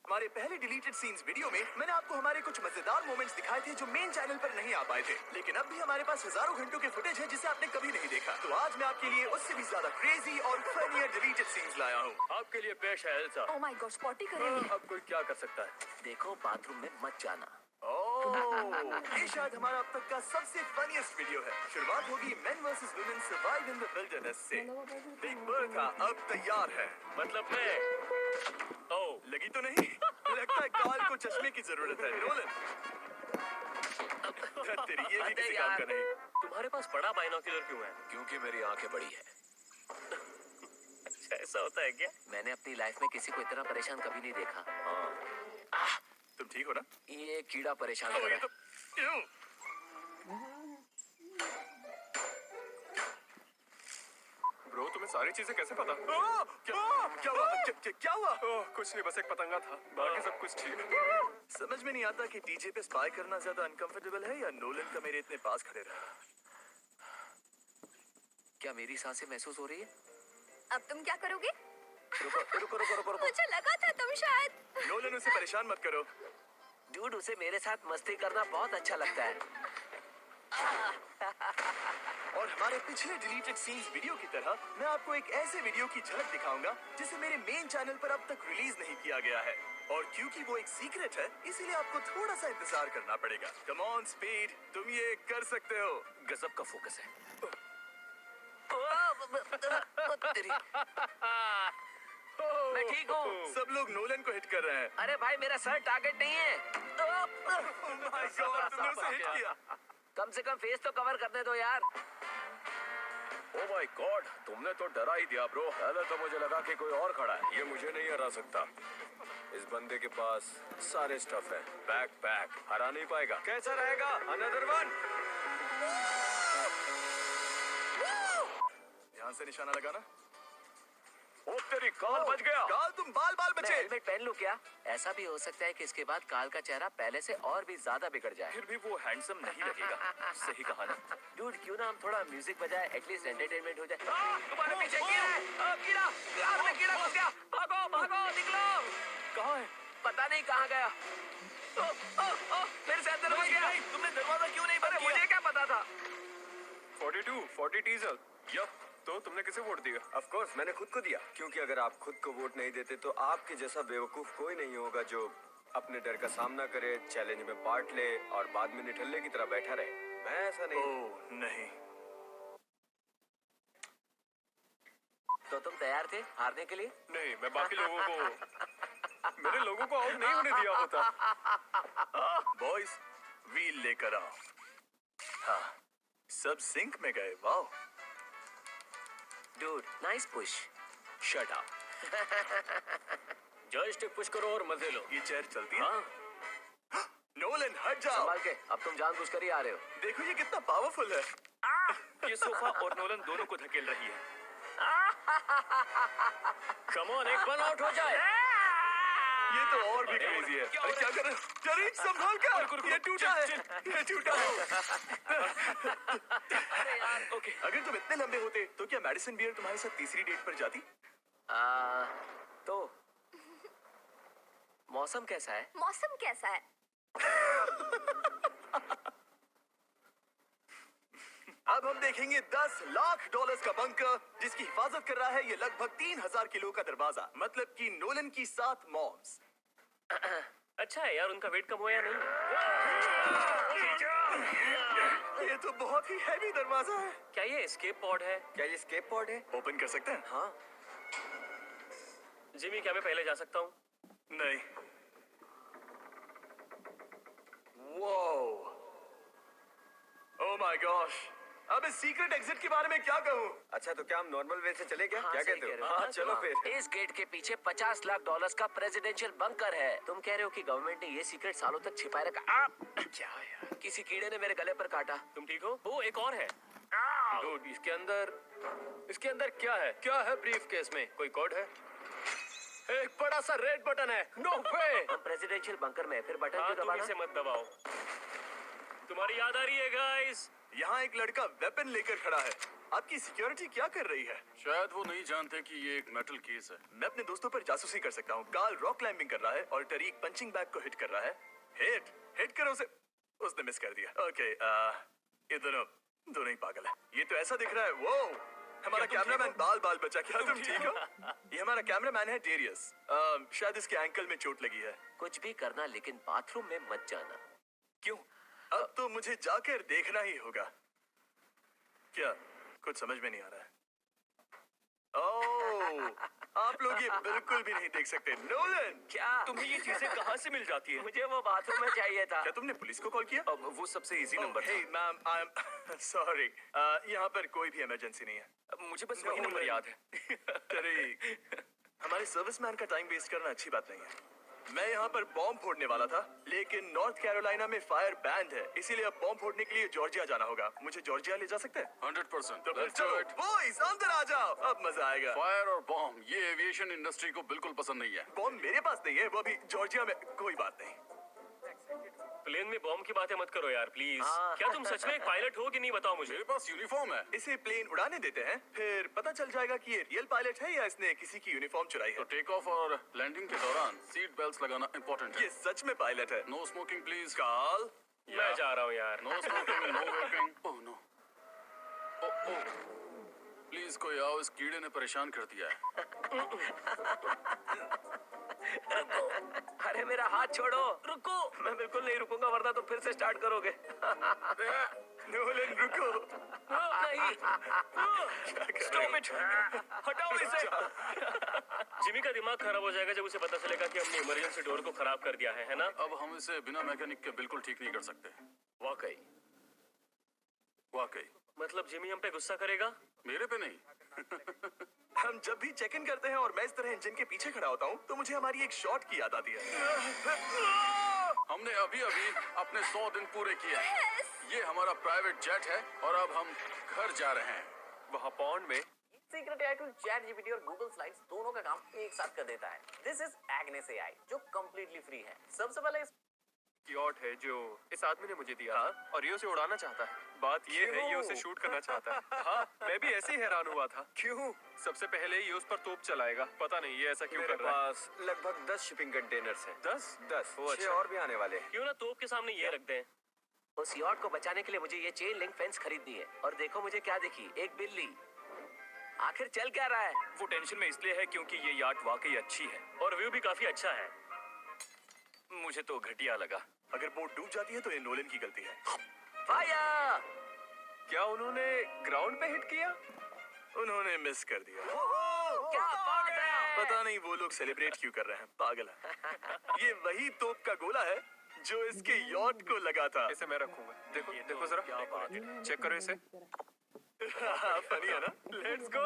हमारे पहले deleted scenes video में मैंने आपको हमारे कुछ मजेदार मोमेंट्स दिखाए थे जो मेन चैनल पर नहीं आ पाए थे, लेकिन अब भी हमारे पास हजारों घंटों के फुटेज है जिसे आपने कभी नहीं देखा। तो आज मैं आपके लिए उससे भी ज्यादा क्रेजी और फनियर डिलीटेड सीन्स लाया हूँ। आपके लिए पेश है Elsa. Oh my God, potty करेंगे। अब कोई क्या कर सकता है? देखो बाथरूम में मत जाना। ये शायद हमारा अब तक का सबसे फनीस्ट वीडियो है। शुरुआत होगी main versus women survive in the wilderness से। बिग बर्था अब तैयार है। मतलब मैं ओह लगी तो नहीं? लगता है काल को चश्मे की जरूरत है। नोलन तेरी ये भी किसी काम का नहीं। तुम्हारे पास बड़ा बाइनोक्यूलर क्यों है? क्योंकि मेरी आंखें बड़ी है। अच्छा ऐसा होता है क्या? मैंने अपनी लाइफ में किसी को इतना परेशान कभी नहीं देखा। तुम ठीक हो ना? ये कीड़ा परेशान ओ, कर ये रहा तो है। ब्रो तुम्हें सारी चीजें कैसे पता? क्या हुआ? क्या हुआ? कुछ नहीं, बस एक पतंगा था, बाकी सब कुछ ठीक। समझ में नहीं आता कि डीजे पे स्पाई करना ज्यादा अनकंफर्टेबल है या नोलन का मेरे इतने पास खड़े रहना। क्या मेरी सांसें महसूस हो रही है? अब तुम क्या करोगे? रुको। मुझे लगा था तुम शायद। नोलन उसे परेशान मत करो। डूड, उसे मेरे साथ मस्ती करना बहुत अच्छा लगता है। और हमारे पिछले डिलीटेड सीन्स वीडियो की तरह मैं आपको एक ऐसे वीडियो की झलक दिखाऊंगा जिसे मेरे मेन चैनल पर अब तक रिलीज नहीं किया गया है। और क्योंकि वो एक सीक्रेट है, इसीलिए आपको थोड़ा सा इंतजार करना पड़ेगा। कम ऑन स्पीड, तुम ये कर सकते हो। गजब का फोकस है। मैं ठीक हूँ। सब लोग नोलन को हिट कर रहे हैं। अरे भाई, मेरा सर टारगेट नहीं है। Oh my God, तुमने उसे हिट किया। कम से कम फेस तो कवर करने दो यार। ओह माय गॉड, तुमने तो डरा ही दिया ब्रो। पहले तो मुझे लगा कि कोई और खड़ा है। ये मुझे नहीं हरा सकता। इस बंदे के पास सारे स्टफ है। बैक हरा नहीं पाएगा। कैसा रहेगा? Another one. ध्यान से निशाना लगाना। ओ तेरी काल बच गया। काल तुम बाल मैं बचे। हेलमेट पहन लूं क्या? ऐसा भी हो सकता है कि इसके बाद काल का चेहरा पहले से और भी ज्यादा बिगड़ जाए। फिर भी वो हैंडसम नहीं लगेगा। सही कहा ना? डूड, क्यों ना हम थोड़ा म्यूजिक बजाए, एटलीस्ट एंटरटेनमेंट हो जाए। तुम्हारे पीछे कीड़ा, कार में कीड़ा घुस गया। भागो निकलो। कहाँ है? पता नहीं कहाँ गया। फिर से अंदर घुस गया। तुमने दरवाजा क्यों नहीं बंद अरे किया? मुझे क्या पता था? 40 टीजर। यप। तो तुमने किसे वोट दिया? ऑफ कोर्स मैंने खुद को दिया, क्योंकि अगर आप खुद को वोट नहीं देते तो आपके जैसा बेवकूफ कोई नहीं होगा जो अपने डर का सामना करे, चैलेंज में पार्ट ले और बाद में निठल्ले की तरह बैठा रहे। मैं ऐसा नहीं। ओह नहीं। तो तुम तैयार थे हारने के लिए? नहीं, मैं बाकी लोगों को मेरे लोगों को आउट नहीं होने दिया होता। बॉयज, व्हील लेकर आओ। हाँ, सब सिंक में गए। Wow. Dude, nice push. Shut up. Joystick push करो और मजे लो। ये चेयर चलती है? हाँ। नोलन हट जाओ। संभाल के, अब तुम जानबूझकर ही आ रहे हो। देखो ये कितना पावरफुल है। ये सोफा और नोलन दोनों को धकेल रही है। कम ऑन, एक वन आउट हो जाए। ये तो और भी क्रेजी है। अरे क्या कर रहे हो? जरी संभाल कर। ये टूटा है। ये टूटा है। अरे यार। ओके, अगर तुम इतने लंबे होते तो क्या मैडिसन बियर तुम्हारे साथ तीसरी डेट पर जाती? तो मौसम कैसा है? मौसम कैसा है? अब हम देखेंगे $10 लाख का बंकर जिसकी हिफाजत कर रहा है ये लगभग 3000 किलो का दरवाजा। मतलब कि नोलन की 7 मॉम्स। अच्छा है यार, उनका वेट कम हुआ या नहीं? ये तो बहुत ही हैवी दरवाजा है। क्या ये एस्केप पॉड है? क्या ये स्केप पॉड है? ओपन कर सकते हैं? हाँ। जिमी, क्या मैं पहले जा सकता हूँ? नहीं। Whoa! Oh my gosh! अब इस सीक्रेट एग्जिट के बारे में क्या कहूँ? अच्छा, तो क्या हम नॉर्मल वे से चले क्या? हाँ, क्या सही कहते कह रहे हो? हो। हाँ, चलो फिर। इस गेट के पीछे $50 लाख का प्रेसिडेंशियल बंकर है। तुम कह रहे हो कि गवर्नमेंट ने ये सीक्रेट सालों तक छिपाए रखा? क्या यार? किसी कीड़े ने मेरे गले पर काटा। तुम ठीक हो? वो एक और है। डूड, इसके अंदर क्या है? क्या है ब्रीफ केस में? कोई कोड है? एक बड़ा सा रेड बटन है। नो वे! हम प्रेसिडेंशियल बंकर में, फिर बटन हाँ, क्यों तुम दबाना? इसे मत दबाओ। तुम्हारी याद आ रही है गाइस? यहाँ एक लड़का वेपन लेकर खड़ा है। आपकी सिक्योरिटी क्या कर रही है? शायद वो नहीं जानते कि ये एक मेटल केस है। मैं अपने दोस्तों पर जासूसी कर सकता हूँ। कार्ल रॉक क्लाइंबिंग कर रहा है और टरीक पंचिंग बैग को हिट कर रहा है। हिट करो उसे। उसने मिस कर दिया। ओके, ये दोनों ही पागल है। ये तो ऐसा दिख रहा है। वो हमारा कैमरामैन बाल बचा। क्या तुम ठीक हो? ये हमारा कैमरामैन है डेरियस। शायद इसके एंकल में चोट लगी है। कुछ भी करना लेकिन बाथरूम में मत जाना। क्यों? अब तो मुझे जाकर देखना ही होगा। क्या? कुछ समझ में नहीं आ रहा है। ओह, आप लोग ये बिल्कुल भी नहीं देख सकते। नोलन, क्या तुम्हें ये चीजें कहाँ से मिल जाती है? मुझे वो बाथरूम में चाहिए था। क्या तुमने पुलिस को कॉल किया? अब वो सबसे easy number hey ma'am, I am sorry. यहाँ पर कोई भी इमरजेंसी नहीं है। था। मुझे बस वही नंबर याद है। तरीक, हमारे सर्विसमैन का टाइम वेस्ट करना अच्छी बात नहीं है। मैं यहाँ पर बॉम्ब फोड़ने वाला था, लेकिन नॉर्थ कैरोलिना में फायर बैंड है, इसीलिए अब बॉम्ब फोड़ने के लिए जॉर्जिया जाना होगा। मुझे जॉर्जिया ले जा सकते हैं? 100%। तो फिर Let's do चलो it। बॉयज, अंदर आ जाओ, अब मजा आएगा। फायर और बॉम्ब ये एविएशन इंडस्ट्री को बिल्कुल पसंद नहीं है। बॉम्ब मेरे पास नहीं है, वो भी जॉर्जिया में। कोई बात नहीं। प्लेन में बॉम्ब की बातें मत करो यार, प्लीज। हाँ। क्या तुम सच में एक पायलट हो कि नहीं, बताओ मुझे। मेरे पास यूनिफॉर्म है। इसे प्लेन उड़ाने देते हैं, फिर पता चल जाएगा कि ये रियल पायलट है या इसने किसी की यूनिफॉर्म चुराई तो है। टेक ऑफ और लैंडिंग के दौरान सीट बेल्ट लगाना इम्पोर्टेंट है। ये सच में पायलट है। No smoking please. कार्ल, मैं जा रहा हूँ यार। No smoking, no vaping. Oh no. Oh please कोई आओ, इस कीड़े ने परेशान कर दिया है। अरे मेरा हाथ छोड़ो। रुको। मैं बिल्कुल नहीं रुकूंगा, वरना तो फिर से स्टार्ट करोगे। नोलन रुको। नहीं। Stop it! हटाओ इसे। जिमी का दिमाग खराब हो जाएगा जब उसे पता चलेगा कि हमने इमरजेंसी डोर को खराब कर दिया है ना? अब हम इसे बिना मैकेनिक के बिल्कुल ठीक नहीं कर सकते। वाकई। वाकई। मतलब जिमी हम पे गुस्सा करेगा? मेरे पे नहीं। हम जब भी चेक इन करते हैं और मैं इस तरह इंजन के पीछे खड़ा होता हूँ, तो मुझे हमारी एक शॉट की याद आती है। हमने अभी अपने 100 दिन पूरे किए हैं। ये हमारा प्राइवेट जेट है और अब हम घर जा रहे हैं। वहाँ पॉन्ड में secret AI tool chat GPT और गूगल स्लाइड्स दोनों का काम एक साथ कर देता है। दिस इज एग्नेस एआई जो कंप्लीटली फ्री है। सबसे पहले इस याट है जो इस आदमी ने मुझे दिया और ये उसे उड़ाना चाहता है। बात ये है ये उसे शूट करना चाहता है। हाँ, मैं भी ऐसे ही हैरान हुआ था। क्यों? सबसे पहले ये उस पर तोप चलाएगा। पता नहीं ये ऐसा क्यों मेरे कर रहा है। पास लगभग 10 शिपिंग कंटेनर्स हैं। 10? 10 वो 6 अच्छा। और भी आने वाले हैं। क्यों ना तोप के सामने ये रख दें। उस यॉट को बचाने के लिए मुझे ये चेन लिंक फेंस खरीदनी है। और देखो मुझे क्या दिखी, एक बिल्ली। आखिर चल क्या रहा है? वो टेंशन में इसलिए है क्योंकि ये याट वाकई अच्छी है और व्यू भी काफी अच्छा है। मुझे तो घटिया लगा। अगर बोट डूब जाती है तो ये नोलन की गलती है। फायर! क्या उन्होंने ग्राउंड पे हिट किया? उन्होंने मिस कर दिया। क्या बात है? पता नहीं वो लोग सेलिब्रेट क्यों कर रहे हैं, पागल है। ये वही तोप का गोला है जो इसके यॉट को लगा था। इसे मैं रखूंगा। देखो देखो जरा, चेक करो इसे। फनी है ना? Let's go.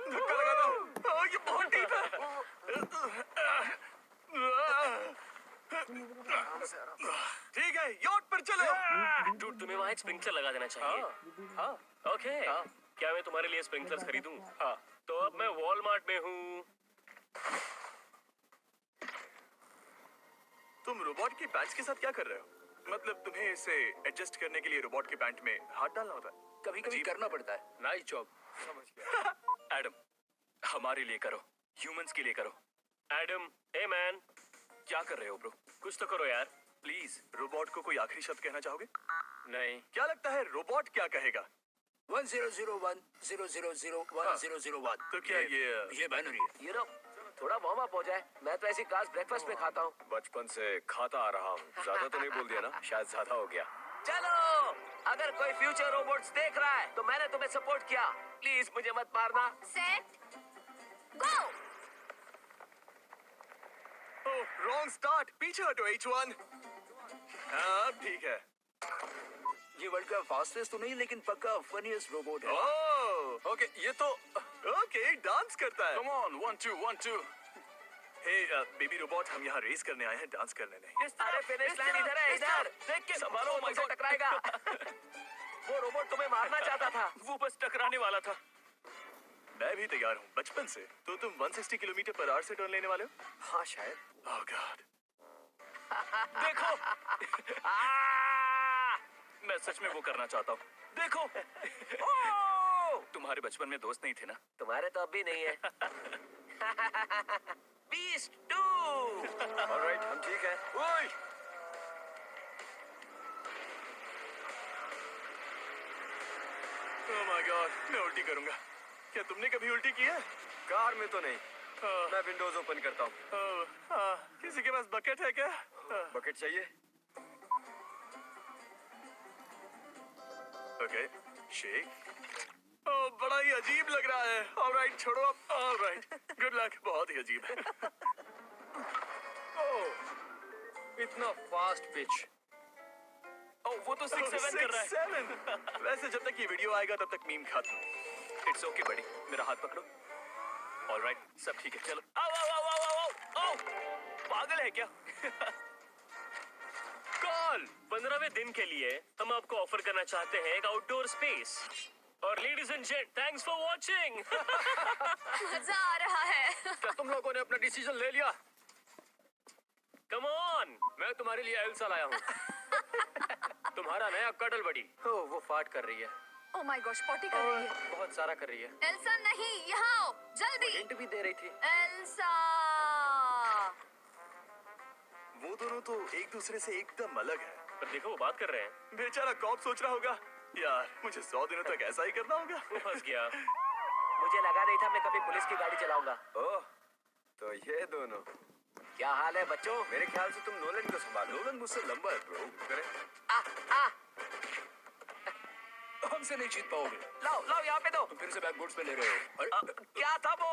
धक्का लगाता हूँ। ये बहुत डीप है। ठीक है, यॉट पर चलो। डूड, तुम्हें वहाँ एक स्प्रिंकलर लगा देना चाहिए। हाँ, ओके। क्या मैं तुम्हारे लिए स्प्रिंकलर्स खरीदूं? हाँ। तो अब मैं वॉलमार्ट में हूँ। तुम रोबोट की पैंट्स के साथ क्या कर रहे हो? मतलब तुम्हें इसे एडजस्ट करने के लिए रोबोट के पैंट में हाथ डालना होता है? कभी-कभी करना पड़ता है। Nice job. समझ गया। एडम, हमारे लिए करो, ह्यूमंस के लिए करो। एडम, हे मैन, क्या कर रहे हो ब्रो? कुछ तो करो यार, प्लीज। रोबोट को कोई आखिरी शब्द कहना चाहोगे? नहीं। क्या लगता है रोबोट क्या कहेगा? 100100010001 तो क्या ये बाइनरी है। यू नो, थोड़ा वार्म अप हो जाए। मैं तो ऐसी कार्स ब्रेकफास्ट में खाता हूँ। बचपन से खाता आ रहा हूँ। ज्यादा तो नहीं बोल दिया ना? शायद ज्यादा हो गया। चलो, अगर कोई फ्यूचर रोबोट्स देख रहा है तो मैंने तुम्हें सपोर्ट किया। प्लीज मुझे मत मारना। Set go. Wrong start. पीछे हटो H1। हाँ ठीक है। ये वर्ल्ड का फास्टेस्ट तो नहीं, लेकिन पक्का फनीएस्ट रोबोट है। ओह, ओके, ये तो ओके, डांस करता है। Come on 1 2 1 2। Hey baby robot, हम यहाँ रेस करने आए हैं, डांस करने नहीं। अरे फिनिश लाइन इधर है, इधर। देख के संभालो, मुझसे टकराएगा। वो रोबोट तुम्हें मारना चाहता था। वो बस टकराने वाला था। मैं भी तैयार हूँ। बचपन से। तो तुम 160 किलोमीटर पर आवर से टर्न लेने वाले हो? हाँ शायद। ओह गॉड। देखो। मैं सच में वो करना चाहता हूँ। देखो। ओह! तुम्हारे बचपन में दोस्त नहीं थे ना? तुम्हारे तो अब भी नहीं है। बीस्ट 2। ऑलराइट, हम ठीक हैं। ओए! ओह माय गॉड, मैं उल्टी करूंगा। क्या तुमने कभी उल्टी की है? कार में तो नहीं। हाँ, मैं विंडोज ओपन करता हूँ। हाँ, किसी के पास बकेट है क्या? हाँ, बकेट चाहिए? Okay, shake. ओह, बड़ा ही अजीब लग रहा है। ऑलराइट, छोड़ो अब। Alright, good luck. बहुत ही अजीब है। इतना फास्ट पिच। ओह, वो तो 6-7 कर रहा है। 6-7। वैसे जब तक ये वीडियो आएगा तब तक मीम खत्म। इट्स ओके बड़ी, मेरा हाथ पकड़ो। ऑलराइट, सब ठीक है, चलो। आओ आओ आओ आओ आओ आओ, पागल है क्या? कॉल 15वें दिन के लिए हम आपको ऑफर करना चाहते हैं एक आउटडोर स्पेस। और ladies and gent, thanks for watching. मजा आ रहा है। क्या तुम लोगों ने अपना डिसीजन ले लिया? कम ऑन, मैं तुम्हारे लिए एल्सा लाया हूँ। तुम्हारा नया कडल बड़ी। ओह, वो फाट कर रही है। ओह माय गॉश, पॉटी कर रही है। बहुत सारा कर रही है। एल्सा नहीं, यहाँ आओ जल्दी। हिंट भी दे रही थी। एल्सा। वो दोनों तो एक दूसरे से एकदम अलग है। पर देखो, वो बात कर रहे हैं। बेचारा कॉप सोच रहा होगा, यार मुझे 100 दिनों तक ऐसा ही करना होगा। वो फंस गया। मुझे लगा नहीं था मैं कभी पुलिस की गाड़ी चलाऊंगा। ओह, तो ये दोनों। क्या हाल है बच्चों? मेरे ख्याल से तुम नोलन को संभालो। नोलन मुझसे लंबा है ब्रो। करे आ, आ, हमसे नहीं जीत पाओगे। लाओ लाओ यहाँ पे दो। तुम फिर से बैकबोर्ड्स पे ले रहे हो। अरे, क्या था वो?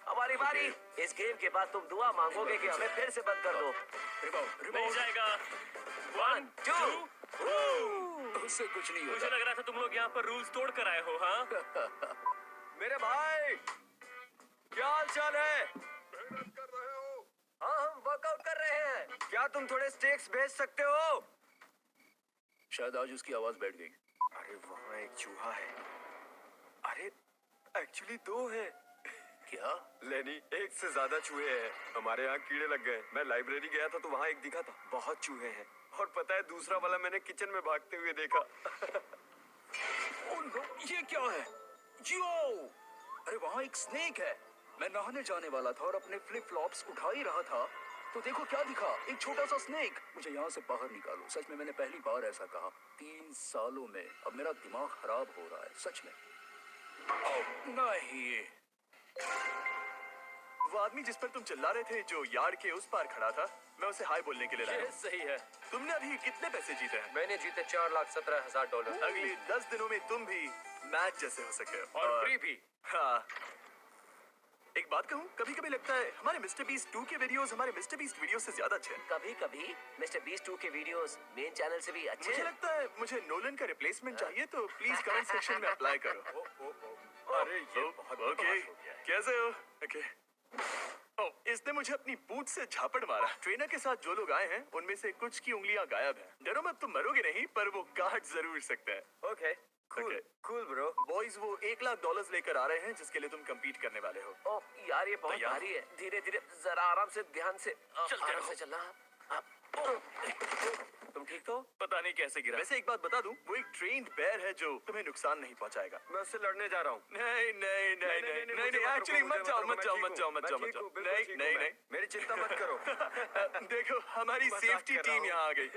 हमारी बारी। इस गेम के बाद तुम दुआ मांगोगे कि हमें फिर से बंद कर दो। रिबाउंड, मिल रिबाउंड। जाएगा। 1 2। उससे कुछ नहीं मुझे होता। लग रहा था तुम लोग यहाँ पर रूल्स तोड़ कर आए हो। हाँ, मेरे भाई, क्या हाल चाल है? हाँ, हम वर्कआउट कर रहे हैं। क्या तुम थोड़े स्टेक्स भेज सकते हो? शायद आज उसकी आवाज बैठ गई। अरे वहाँ एक चूहा है। अरे एक्चुअली 2 है। क्या? लेनी, एक से ज्यादा चूहे हैं। हमारे यहाँ कीड़े लग गए। मैं लाइब्रेरी गया था तो वहाँ एक दिखा था। बहुत चूहे हैं। और पता है, दूसरा वाला मैंने किचन में भागते हुए देखा। ओह नो, ये क्या है? जियो! अरे वहाँ एक स्नेक है। मैं नहाने जाने वाला था और अपने फ्लिप फ्लॉप्स उठा ही रहा था तो देखो क्या दिखा, एक छोटा सा स्नेक। मुझे यहाँ से बाहर निकालो। सच में मैंने पहली बार ऐसा कहा 3 सालों में। अब मेरा दिमाग खराब हो रहा है सच में। नहीं, वो आदमी जिस पर तुम चिल्ला रहे थे, जो यार्ड के उस पार खड़ा था, मैं उसे हाय बोलने के लिए लाया ये हूँ। सही है। तुमने अभी कितने पैसे जीते हैं? मैंने जीते $4,17,000। अगले 10 दिनों में तुम भी मैच जैसे हो सके। और फ्री भी। हाँ, एक बात कहूँ, कभी कभी लगता है हमारे मिस्टर बीस्ट 2 के वीडियोस हमारे मिस्टर बीस्ट वीडियो से ज्यादा अच्छे हैं। कभी कभी मिस्टर बीस्ट 2 के वीडियोस मेन चैनल से भी अच्छे मुझे हैं। लगता है मुझे नोलन का रिप्लेसमेंट चाहिए, तो प्लीज कमेंट सेक्शन में अप्लाई करो। अरे ये बहुत ओके, बदमाश हो गया है। कैसे हो? ओके। ओह, इसने मुझे अपनी बूट से झापड़ मारा। ट्रेनर के साथ जो लोग आए हैं उनमें से कुछ की उंगलियां गायब हैं। डरो मत, तुम मरोगे नहीं, पर वो काट जरूर सकते हैं। Okay, cool Okay. Cool bro. Boys, वो $1,00,000 लेकर आ रहे हैं जिसके लिए तुम compete करने वाले हो। ओह यार, ये बहुत तैयार? भारी है। धीरे धीरे, जरा आराम से, ध्यान से। चलते आराम रहो। से चलना। तुम ठीक तो? पता नहीं कैसे गिरा। वैसे एक बात बता दूं, वो एक ट्रेन्ड बेयर है जो तुम्हें नुकसान नहीं पहुंचाएगा। मैं उससे लड़ने जा रहा हूँ। नहीं नहीं नहीं नहीं नहीं नहीं, एक्चुअली मत जाओ मत जाओ मत जाओ मत जाओ मत जाओ। नहीं नहीं नहीं, मेरी चिंता मत करो। देखो हमारी मजाक सेफ्टी कर रहा टीम हूँ। यहाँ आ गई।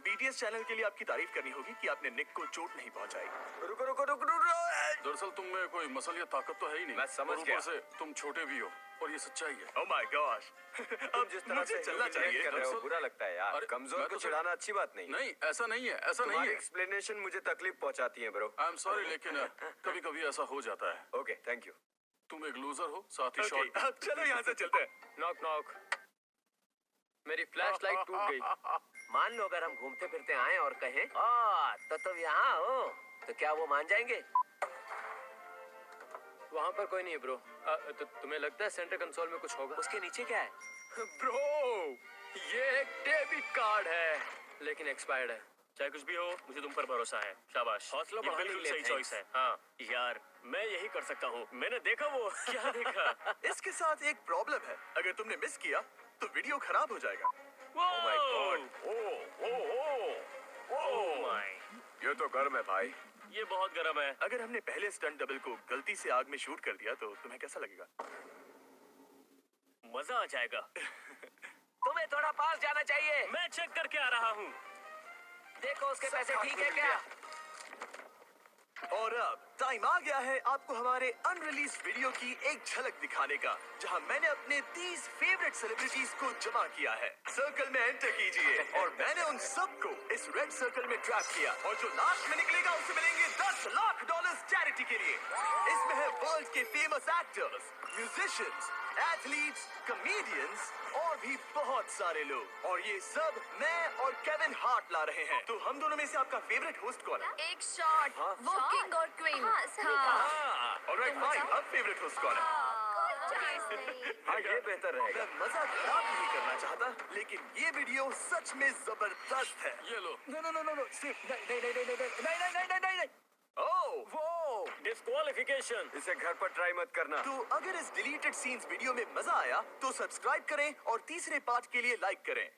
बीटीएस चैनल के लिए आपकी तारीफ करनी होगी कि आपने निक को चोट नहीं पहुंचाई। रुको रुको रुको रुको। दरअसल तुम में कोई मसल या ताकत तो है ही नहीं। मैं समझ और गया। ऊपर से तुम छोटे भी हो और ये सच्चाई है। ओह माय गॉश, अब जिस तरह मुझे से चलना humiliate चाहिए। कर रहे हो, दरअसल- बुरा लगता है यार। अरे, कमजोर मैं को तो चिढ़ाना अच्छी बात नहीं। नहीं, ऐसा नहीं है, ऐसा नहीं तुम्हारी है। एक्सप्लेनेशन मुझे तकलीफ पहुंचाती है ब्रो। आई एम सॉरी, लेकिन कभी कभी ऐसा हो जाता है। Okay, thank you. तुम एक लूजर हो, साथ ही Okay, शॉर्ट। अब चलो यहाँ से चलते हैं। Knock knock. मेरी फ्लैश लाइट टूट गई। मान लो अगर हम घूमते फिरते आए और कहें तो तुम यहाँ हो, तो क्या वो मान जाएंगे? वहाँ पर कोई नहीं है ब्रो। तो तुम्हें लगता है सेंटर कंसोल में कुछ होगा? उसके नीचे क्या है? ब्रो, ये एक डेबिट कार्ड है, लेकिन एक्सपायर्ड है। चाहे कुछ भी हो, मुझे तुम पर भरोसा है। शाबाश, हौसला ये बढ़ाने बिल्कुल के लिए सही चॉइस है। हाँ यार, मैं यही कर सकता हूँ। मैंने देखा वो। क्या देखा? इसके साथ एक प्रॉब्लम है, अगर तुमने मिस किया तो वीडियो खराब हो जाएगा। Oh my God. Oh my. ये तो गर्म है भाई। ये बहुत गर्म है। अगर हमने पहले स्टंट डबल को गलती से आग में शूट कर दिया तो तुम्हें कैसा लगेगा? मजा आ जाएगा। तुम्हें थोड़ा पास जाना चाहिए। मैं चेक करके आ रहा हूँ। देखो उसके पैसे ठीक है क्या? और अब टाइम आ गया है आपको हमारे अनरिलीज वीडियो की एक झलक दिखाने का, जहां मैंने अपने 30 फेवरेट सेलिब्रिटीज को जमा किया है। सर्कल में एंटर कीजिए और मैंने उन सबको इस रेड सर्कल में ट्रैप किया, और जो लास्ट में निकलेगा उसे मिलेंगे $10 लाख चैरिटी के लिए। इसमें है वर्ल्ड के famous actors, musicians, athletes, comedians और भी बहुत सारे लोग, और ये सब मैं और केविन हार्ट ला रहे हैं। तो हम दोनों में से आपका फेवरेट होस्ट कौन है? एक शॉट, वो किंग और क्वीन। हाँ, सही कहा। ऑलराइट फाइन, अब फेवरेट होस्ट कौन है? हाँ, ये बेहतर रहेगा। मैं मजा खराब नहीं करना चाहता, लेकिन ये वीडियो सच में जबरदस्त है। ये लो। नो सिर्फ नहीं। ओह, वो डिस्क्वालिफिकेशन। इसे घर पर ट्राई मत करना। तो अगर इस डिलीटेड सीन्स वीडियो में मजा आया तो सब्सक्राइब करें और तीसरे पार्ट के लिए लाइक करें।